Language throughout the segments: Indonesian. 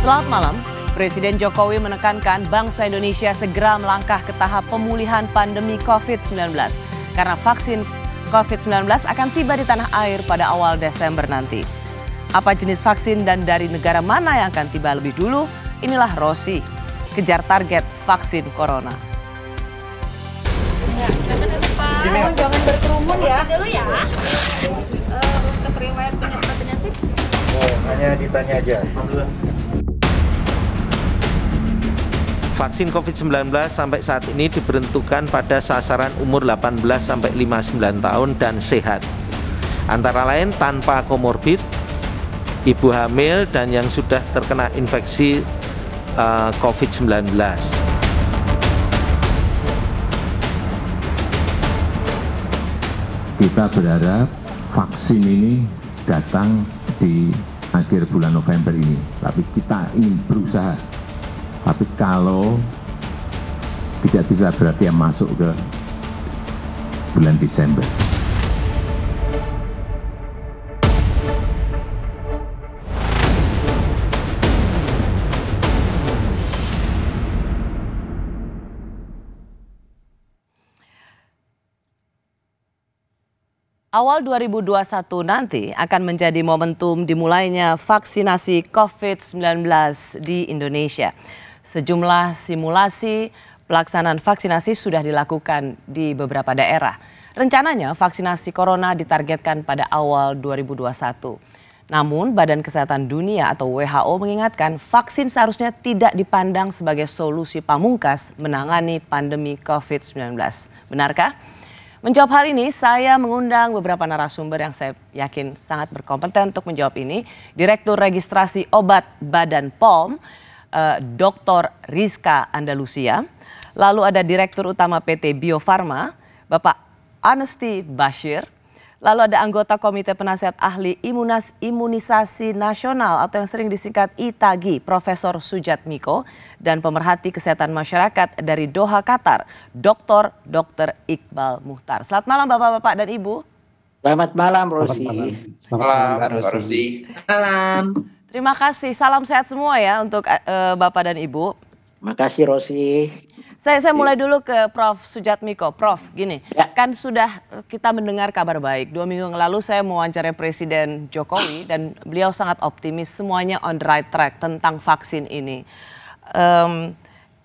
Selamat malam. Presiden Jokowi menekankan bangsa Indonesia segera melangkah ke tahap pemulihan pandemi COVID-19 karena vaksin COVID-19 akan tiba di tanah air pada awal Desember nanti. Apa jenis vaksin dan dari negara mana yang akan tiba lebih dulu? Inilah Rosi, kejar target vaksin corona. Jangan berkerumun ya. Dulu ya. Untuk riwayat penyakit. Oh, hanya ditanya aja. Vaksin COVID-19 sampai saat ini diperuntukkan pada sasaran umur 18 sampai 59 tahun dan sehat. Antara lain tanpa komorbid, ibu hamil dan yang sudah terkena infeksi COVID-19. Kita berharap vaksin ini datang di akhir bulan November ini, tapi kita ingin berusaha. Tapi kalau tidak bisa berarti yang masuk ke bulan Desember. Awal 2021 nanti akan menjadi momentum dimulainya vaksinasi COVID-19 di Indonesia. Sejumlah simulasi pelaksanaan vaksinasi sudah dilakukan di beberapa daerah. Rencananya vaksinasi corona ditargetkan pada awal 2021. Namun Badan Kesehatan Dunia atau WHO mengingatkan vaksin seharusnya tidak dipandang sebagai solusi pamungkas menangani pandemi COVID-19. Benarkah? Menjawab hal ini, saya mengundang beberapa narasumber yang saya yakin sangat berkompeten untuk menjawab ini. Direktur Registrasi Obat Badan POM, Dr. Rizka Andalusia. Lalu ada Direktur Utama PT Bio Farma, Bapak Anesti Bashir. Lalu ada anggota Komite Penasihat Ahli Imunisasi Nasional atau yang sering disingkat ITAGI, Profesor Sujatmiko, dan pemerhati kesehatan masyarakat dari Doha, Qatar, Dr. Iqbal Muhtar. Selamat malam Bapak-bapak dan Ibu. Selamat malam, Rosi. Selamat malam, Mbak Rosi. Malam. Terima kasih, salam sehat semua ya untuk Bapak dan Ibu. Makasih, Rosi. Saya mulai dulu ke Prof. Sujatmiko. Prof, gini, kan sudah kita mendengar kabar baik. 2 minggu yang lalu saya mewawancarai Presiden Jokowi dan beliau sangat optimis semuanya on the right track tentang vaksin ini.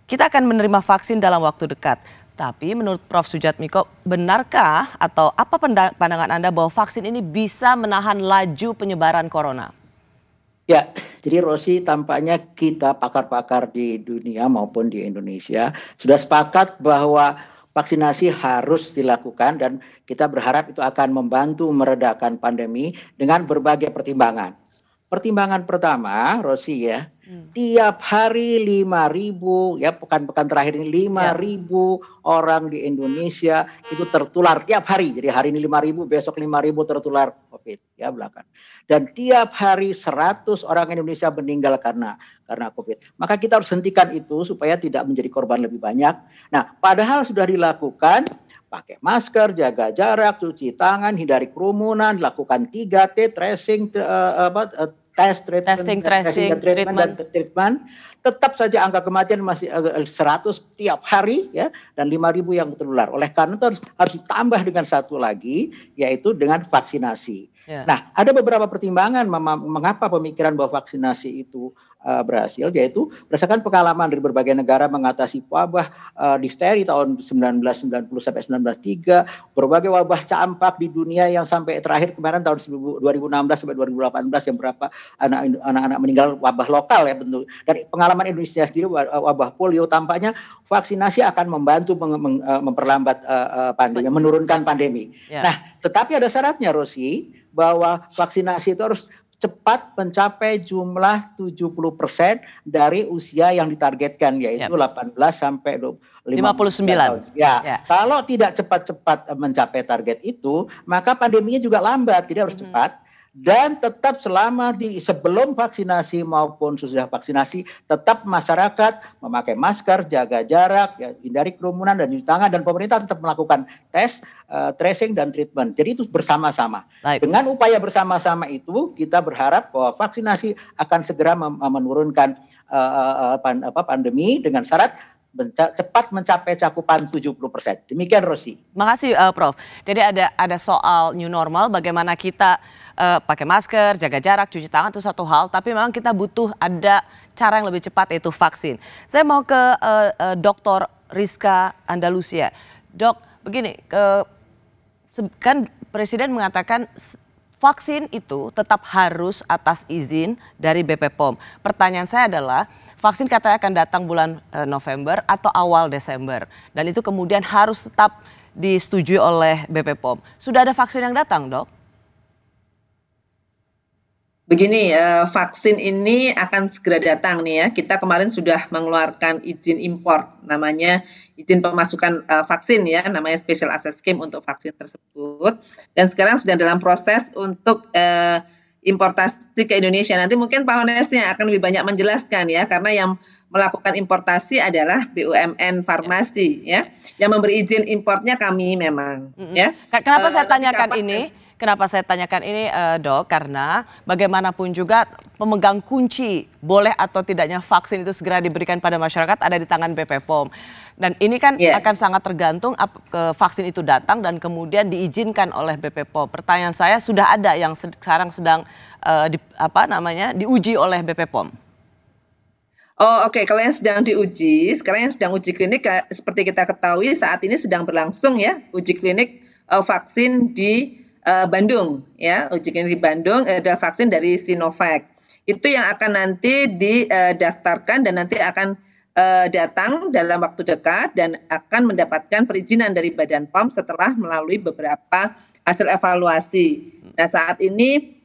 Kita akan menerima vaksin dalam waktu dekat. Tapi menurut Prof. Sujatmiko, benarkah atau apa pandangan Anda bahwa vaksin ini bisa menahan laju penyebaran corona? Ya, jadi Rosi, tampaknya kita pakar-pakar di dunia maupun di Indonesia sudah sepakat bahwa vaksinasi harus dilakukan dan kita berharap itu akan membantu meredakan pandemi dengan berbagai pertimbangan. Pertimbangan pertama, Rosi ya, tiap hari 5.000, ya pekan-pekan terakhir ini 5.000 orang di Indonesia itu tertular tiap hari. Jadi hari ini 5.000, besok 5.000 tertular COVID ya belakang. Dan tiap hari 100 orang Indonesia meninggal karena COVID. Maka kita harus hentikan itu supaya tidak menjadi korban lebih banyak. Nah, padahal sudah dilakukan, pakai masker, jaga jarak, cuci tangan, hindari kerumunan, lakukan 3T, tracing, treatment. Tetap saja angka kematian masih 100 tiap hari ya, dan 5.000 yang tertular. Oleh karena itu harus ditambah dengan satu lagi, yaitu dengan vaksinasi. Nah, ada beberapa pertimbangan mengapa pemikiran bahwa vaksinasi itu berhasil, yaitu berdasarkan pengalaman dari berbagai negara mengatasi wabah difteri tahun 1990 sampai 1903, berbagai wabah campak di dunia yang sampai terakhir kemarin tahun 2016 sampai 2018 yang berapa anak-anak meninggal wabah lokal ya bentuk. Dari pengalaman Indonesia sendiri wabah polio, tampaknya vaksinasi akan membantu memperlambat pandemi, menurunkan pandemi. Nah, tetapi ada syaratnya, Rosi, bahwa vaksinasi itu harus cepat mencapai jumlah 70% dari usia yang ditargetkan, yaitu 18 sampai 59 tahun. Ya, kalau tidak cepat-cepat mencapai target itu, maka pandeminya juga lambat, tidak harus cepat. Dan tetap selama sebelum vaksinasi maupun sesudah vaksinasi, tetap masyarakat memakai masker, jaga jarak, ya, hindari kerumunan dan cuci tangan, dan pemerintah tetap melakukan tes, tracing dan treatment. Jadi itu bersama-sama. Dengan upaya bersama-sama itu, kita berharap bahwa vaksinasi akan segera menurunkan pandemi dengan syarat cepat mencapai cakupan 70%. Demikian, Rosi. Makasih, Prof. Jadi ada soal new normal, bagaimana kita pakai masker, jaga jarak, cuci tangan itu satu hal, tapi memang kita butuh ada cara yang lebih cepat, yaitu vaksin. Saya mau ke Dr. Rizka Andalusia. Dok, begini, kan Presiden mengatakan vaksin itu tetap harus atas izin dari BP POM. Pertanyaan saya adalah, vaksin katanya akan datang bulan November atau awal Desember. Dan itu kemudian harus tetap disetujui oleh BP POM. Sudah ada vaksin yang datang, Dok? Begini, vaksin ini akan segera datang nih ya. Kita kemarin sudah mengeluarkan izin import, namanya izin pemasukan vaksin ya, namanya Special Access Scheme untuk vaksin tersebut. Dan sekarang sedang dalam proses untuk importasi ke Indonesia. Nanti mungkin Pak Honesnya akan lebih banyak menjelaskan ya, karena yang melakukan importasi adalah BUMN Farmasi ya. Yang memberi izin importnya kami memang ya. Kenapa saya tanyakan ini? Kenapa saya tanyakan ini, Dok? Karena bagaimanapun juga pemegang kunci boleh atau tidaknya vaksin itu segera diberikan pada masyarakat ada di tangan BP POM. Dan ini kan akan sangat tergantung vaksin itu datang dan kemudian diizinkan oleh BP POM. Pertanyaan saya, sudah ada yang sekarang sedang diuji oleh BP POM? Oh, oke. Kalau yang sedang diuji, sekarang yang sedang uji klinik seperti kita ketahui saat ini sedang berlangsung ya uji klinik vaksin di Bandung ya, uji klinik di Bandung ada vaksin dari Sinovac. Itu yang akan nanti didaftarkan dan nanti akan datang dalam waktu dekat dan akan mendapatkan perizinan dari Badan POM setelah melalui beberapa hasil evaluasi. Nah, saat ini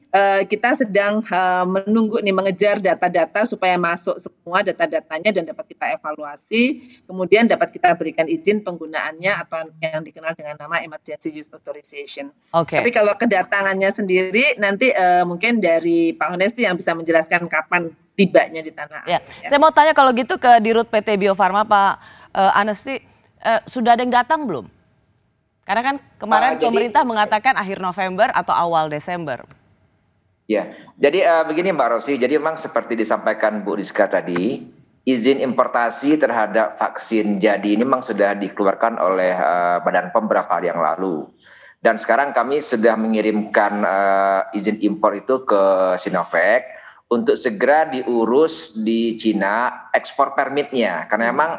kita sedang menunggu nih, mengejar data-data supaya masuk semua data-datanya dan dapat kita evaluasi, kemudian dapat kita berikan izin penggunaannya atau yang dikenal dengan nama Emergency Use Authorization. Tapi kalau kedatangannya sendiri nanti mungkin dari Pak Honesti yang bisa menjelaskan kapan tibanya di tanah air. Ya. Saya mau tanya kalau gitu ke Dirut PT Bio Farma, Pak Anesti, sudah ada yang datang belum? Karena kan kemarin pemerintah mengatakan akhir November atau awal Desember. Ya, jadi begini Mbak Rosi, jadi memang seperti disampaikan Bu Rizka tadi, izin importasi terhadap vaksin jadi ini memang sudah dikeluarkan oleh Badan POM beberapa hari yang lalu. Dan sekarang kami sudah mengirimkan izin impor itu ke Sinovac untuk segera diurus di Cina ekspor permitnya. Karena memang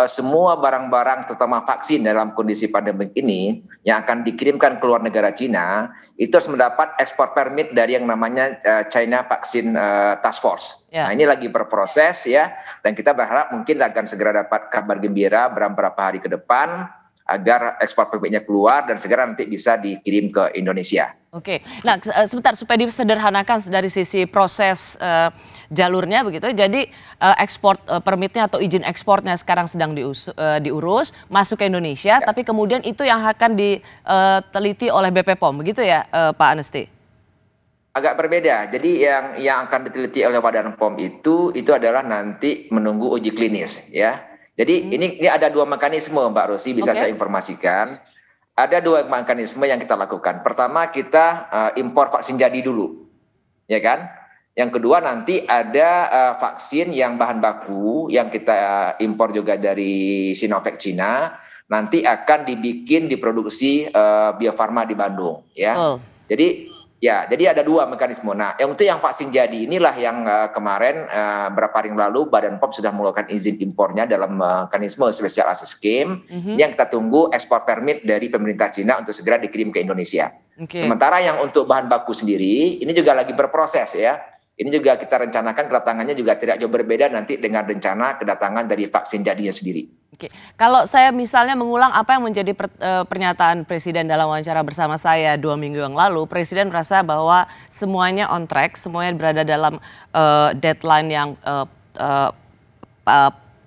semua barang-barang terutama vaksin dalam kondisi pandemi ini yang akan dikirimkan ke luar negara Cina itu harus mendapat ekspor permit dari yang namanya China Vaccine Task Force. Nah, ini lagi berproses ya, dan kita berharap mungkin akan segera dapat kabar gembira beberapa hari ke depan agar ekspor permitnya keluar dan segera nanti bisa dikirim ke Indonesia. Oke, nah sebentar supaya disederhanakan dari sisi proses jalurnya begitu. Jadi ekspor permitnya atau izin ekspornya sekarang sedang diurus masuk ke Indonesia, tapi kemudian itu yang akan diteliti oleh BP POM, begitu ya Pak Anesti? Agak berbeda. Jadi yang akan diteliti oleh Badan POM itu adalah nanti menunggu uji klinis ya. Jadi ini ada dua mekanisme Mbak Rosi, bisa saya informasikan. Ada dua mekanisme yang kita lakukan. Pertama kita impor vaksin jadi dulu, ya kan? Yang kedua nanti ada vaksin yang bahan baku yang kita impor juga dari Sinovac Cina, nanti akan diproduksi Bio Farma di Bandung, ya. Jadi ada dua mekanisme. Nah, yang vaksin jadi inilah yang kemarin beberapa hari yang lalu Badan POM sudah mengeluarkan izin impornya dalam mekanisme Special Access Scheme yang kita tunggu ekspor permit dari pemerintah Cina untuk segera dikirim ke Indonesia. Sementara yang untuk bahan baku sendiri ini juga lagi berproses ya. Ini juga kita rencanakan kedatangannya juga tidak jauh berbeda nanti dengan rencana kedatangan dari vaksin jadinya sendiri. Oke, kalau saya misalnya mengulang apa yang menjadi pernyataan Presiden dalam wawancara bersama saya 2 minggu yang lalu, Presiden merasa bahwa semuanya on track, semuanya berada dalam deadline yang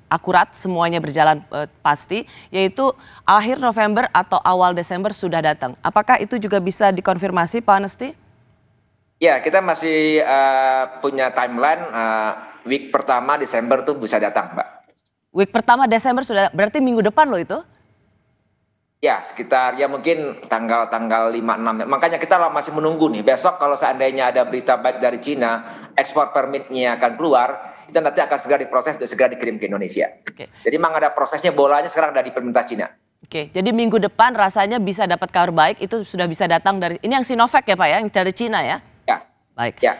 akurat, semuanya berjalan pasti, yaitu akhir November atau awal Desember sudah datang. Apakah itu juga bisa dikonfirmasi, Pak Anesti? Ya, kita masih punya timeline week pertama Desember tuh bisa datang, Mbak. Week pertama Desember sudah, berarti minggu depan loh itu? Ya, sekitar ya mungkin tanggal 5-6. Makanya kita masih menunggu nih. Besok kalau seandainya ada berita baik dari Cina, ekspor permitnya akan keluar, itu nanti akan segera diproses dan segera dikirim ke Indonesia. Oke. Jadi memang ada prosesnya, bolanya sekarang dari pemerintah Cina. Oke, jadi minggu depan rasanya bisa dapat kabar baik, itu sudah bisa datang dari, ini yang Sinovac ya Pak ya, yang dari Cina ya? Ya. Baik. Ya.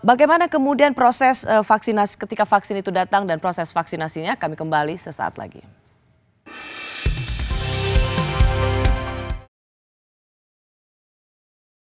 Bagaimana kemudian proses vaksinasi ketika vaksin itu datang dan proses vaksinasinya, kami kembali sesaat lagi.